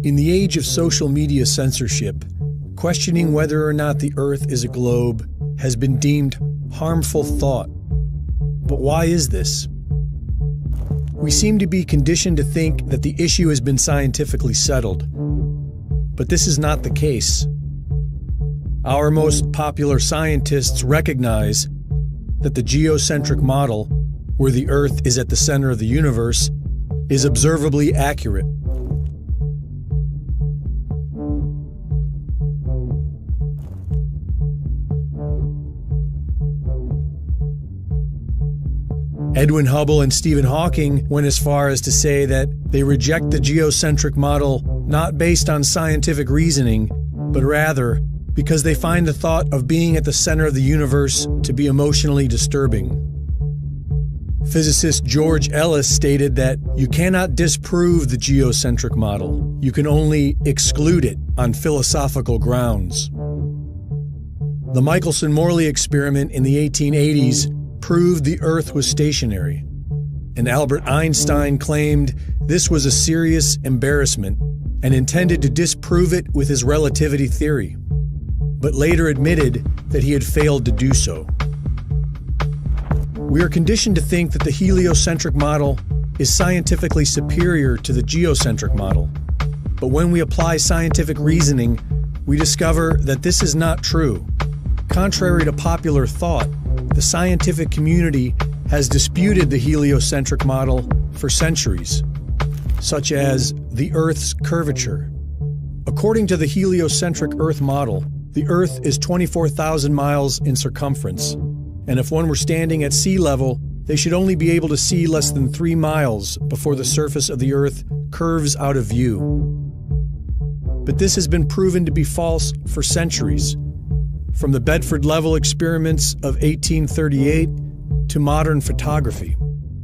In the age of social media censorship, questioning whether or not the Earth is a globe has been deemed harmful thought. But why is this? We seem to be conditioned to think that the issue has been scientifically settled. But this is not the case. Our most popular scientists recognize that the geocentric model, where the Earth is at the center of the universe, is observably accurate. Edwin Hubble and Stephen Hawking went as far as to say that they reject the geocentric model not based on scientific reasoning, but rather because they find the thought of being at the center of the universe to be emotionally disturbing. Physicist George Ellis stated that you cannot disprove the geocentric model, you can only exclude it on philosophical grounds. The Michelson-Morley experiment in the 1880s proved the Earth was stationary, and Albert Einstein claimed this was a serious embarrassment and intended to disprove it with his relativity theory, but later admitted that he had failed to do so. We are conditioned to think that the heliocentric model is scientifically superior to the geocentric model, but when we apply scientific reasoning, we discover that this is not true. Contrary to popular thought, the scientific community has disputed the heliocentric model for centuries, such as the Earth's curvature. According to the heliocentric Earth model, the Earth is 24,000 miles in circumference, and if one were standing at sea level, they should only be able to see less than 3 miles before the surface of the Earth curves out of view. But this has been proven to be false for centuries, from the Bedford Level experiments of 1838 to modern photography.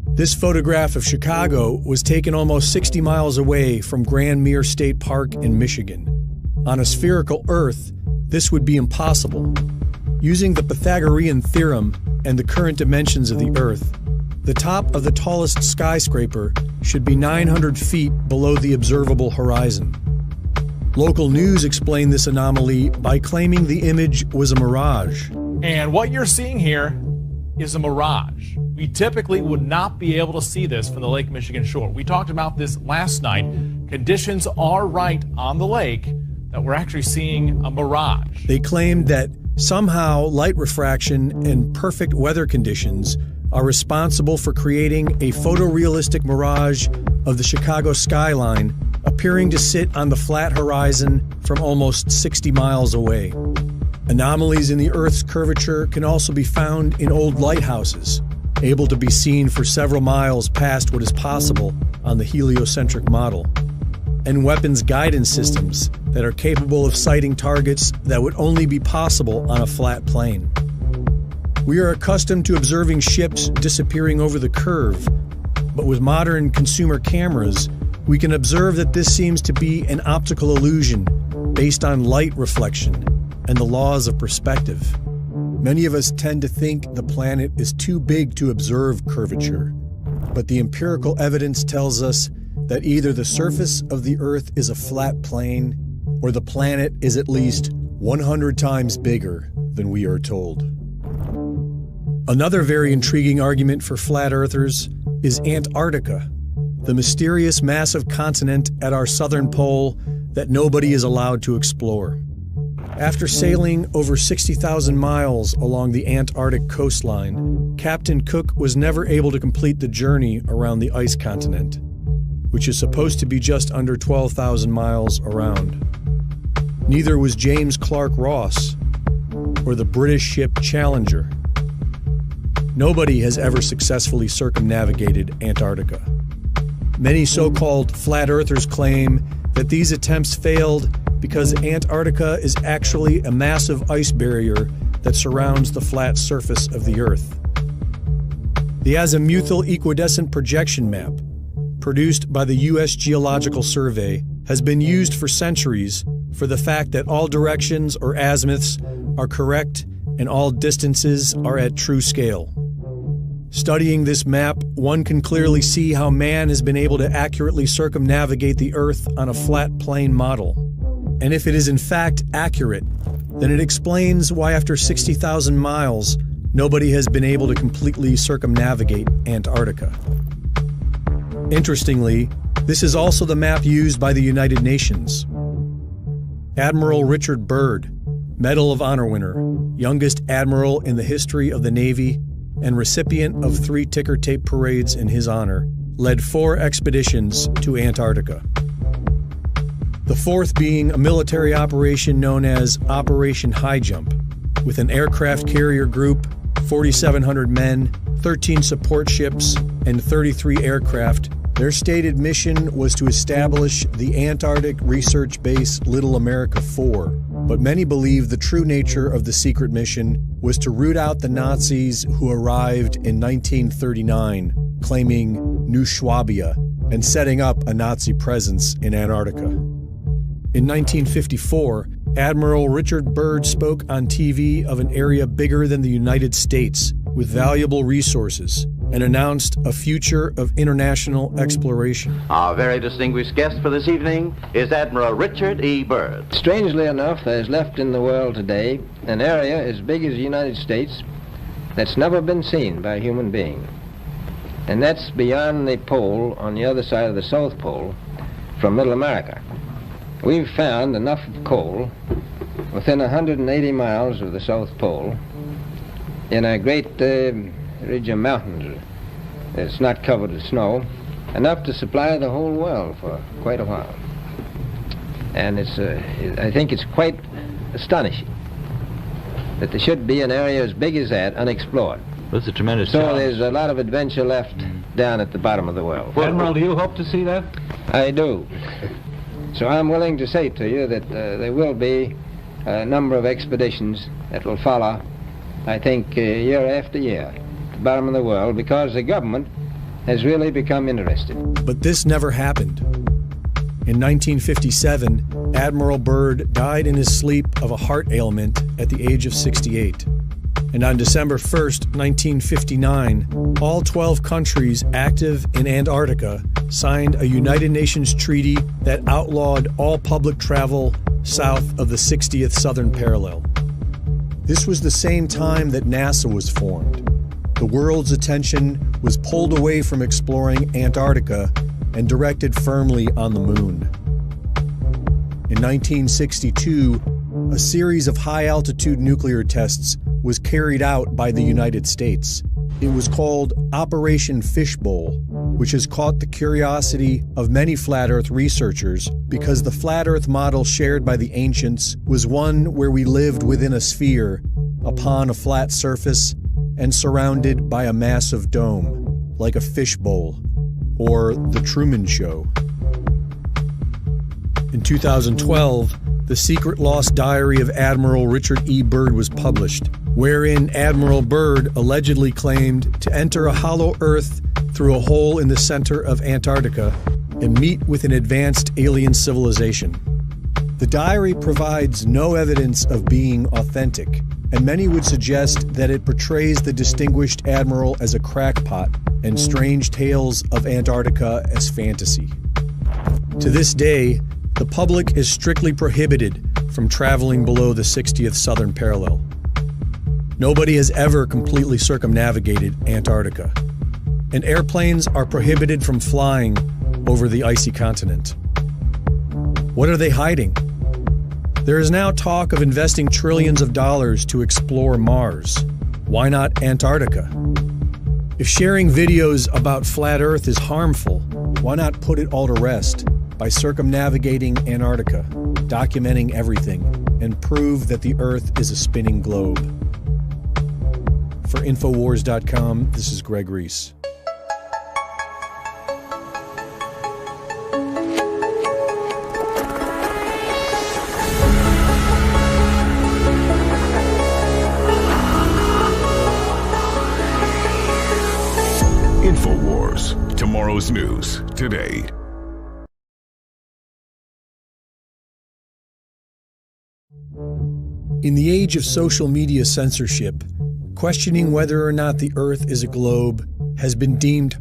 This photograph of Chicago was taken almost 60 miles away from Grand Mere State Park in Michigan. On a spherical Earth, this would be impossible. Using the Pythagorean theorem and the current dimensions of the Earth, the top of the tallest skyscraper should be 900 feet below the observable horizon. Local news explained this anomaly by claiming the image was a mirage. And what you're seeing here is a mirage. We typically would not be able to see this from the Lake Michigan shore. We talked about this last night. Conditions are right on the lake that we're actually seeing a mirage. They claimed that somehow light refraction and perfect weather conditions are responsible for creating a photorealistic mirage of the Chicago skyline appearing to sit on the flat horizon from almost 60 miles away. Anomalies in the Earth's curvature can also be found in old lighthouses, able to be seen for several miles past what is possible on the heliocentric model, and weapons guidance systems that are capable of sighting targets that would only be possible on a flat plane. We are accustomed to observing ships disappearing over the curve, but with modern consumer cameras, we can observe that this seems to be an optical illusion based on light reflection and the laws of perspective. Many of us tend to think the planet is too big to observe curvature, but the empirical evidence tells us that either the surface of the Earth is a flat plane or the planet is at least 100 times bigger than we are told. Another very intriguing argument for flat earthers is Antarctica, the mysterious massive continent at our southern pole that nobody is allowed to explore. After sailing over 60,000 miles along the Antarctic coastline, Captain Cook was never able to complete the journey around the ice continent, which is supposed to be just under 12,000 miles around. Neither was James Clark Ross or the British ship Challenger. Nobody has ever successfully circumnavigated Antarctica. Many so-called flat earthers claim that these attempts failed because Antarctica is actually a massive ice barrier that surrounds the flat surface of the Earth. The azimuthal equidistant projection map, produced by the U.S. Geological Survey, has been used for centuries for the fact that all directions or azimuths are correct and all distances are at true scale. Studying this map, one can clearly see how man has been able to accurately circumnavigate the Earth on a flat plane model. And if it is in fact accurate, then it explains why after 60,000 miles, nobody has been able to completely circumnavigate Antarctica. Interestingly, this is also the map used by the United Nations. Admiral Richard Byrd, Medal of Honor winner, youngest admiral in the history of the Navy, and recipient of 3 ticker tape parades in his honor, led 4 expeditions to Antarctica. The 4th being a military operation known as Operation High Jump, with an aircraft carrier group, 4,700 men, 13 support ships, and 33 aircraft. Their stated mission was to establish the Antarctic Research Base Little America 4, but many believe the true nature of the secret mission was to root out the Nazis who arrived in 1939, claiming New Schwabia and setting up a Nazi presence in Antarctica. In 1954, Admiral Richard Byrd spoke on TV of an area bigger than the United States with valuable resources and announced a future of international exploration. Our very distinguished guest for this evening is Admiral Richard E. Byrd. Strangely enough, there is left in the world today an area as big as the United States that's never been seen by a human being. And that's beyond the pole on the other side of the South Pole from Middle America. We've found enough of coal within 180 miles of the South Pole in a great ridge of mountains that's not covered with snow, enough to supply the whole world for quite a while. And I think it's quite astonishing that there should be an area as big as that unexplored. That's a tremendous So challenge. there's a lot of adventure left down at the bottom of the world. Admiral, do you hope to see that? I do. So I'm willing to say to you that there will be a number of expeditions that will follow, I think, year after year, at the bottom of the world, because the government has really become interested. But this never happened. In 1957, Admiral Byrd died in his sleep of a heart ailment at the age of 68. And on December 1st, 1959, all 12 countries active in Antarctica signed a United Nations treaty that outlawed all public travel south of the 60th southern parallel. This was the same time that NASA was formed. The world's attention was pulled away from exploring Antarctica and directed firmly on the moon. In 1962, a series of high-altitude nuclear tests was carried out by the United States. It was called Operation Fishbowl, which has caught the curiosity of many flat Earth researchers because the flat Earth model shared by the ancients was one where we lived within a sphere, upon a flat surface, and surrounded by a massive dome, like a fishbowl, or The Truman Show. In 2012, the secret lost diary of Admiral Richard E. Byrd was published, wherein Admiral Byrd allegedly claimed to enter a hollow Earth through a hole in the center of Antarctica and meet with an advanced alien civilization. The diary provides no evidence of being authentic, and many would suggest that it portrays the distinguished admiral as a crackpot and strange tales of Antarctica as fantasy. To this day, the public is strictly prohibited from traveling below the 60th southern parallel. Nobody has ever completely circumnavigated Antarctica, and airplanes are prohibited from flying over the icy continent. What are they hiding? There is now talk of investing trillions of dollars to explore Mars. Why not Antarctica? If sharing videos about flat Earth is harmful, why not put it all to rest by circumnavigating Antarctica, documenting everything, and prove that the Earth is a spinning globe? For Infowars.com, this is Greg Reese. Infowars, tomorrow's news today. In the age of social media censorship, questioning whether or not the Earth is a globe has been deemed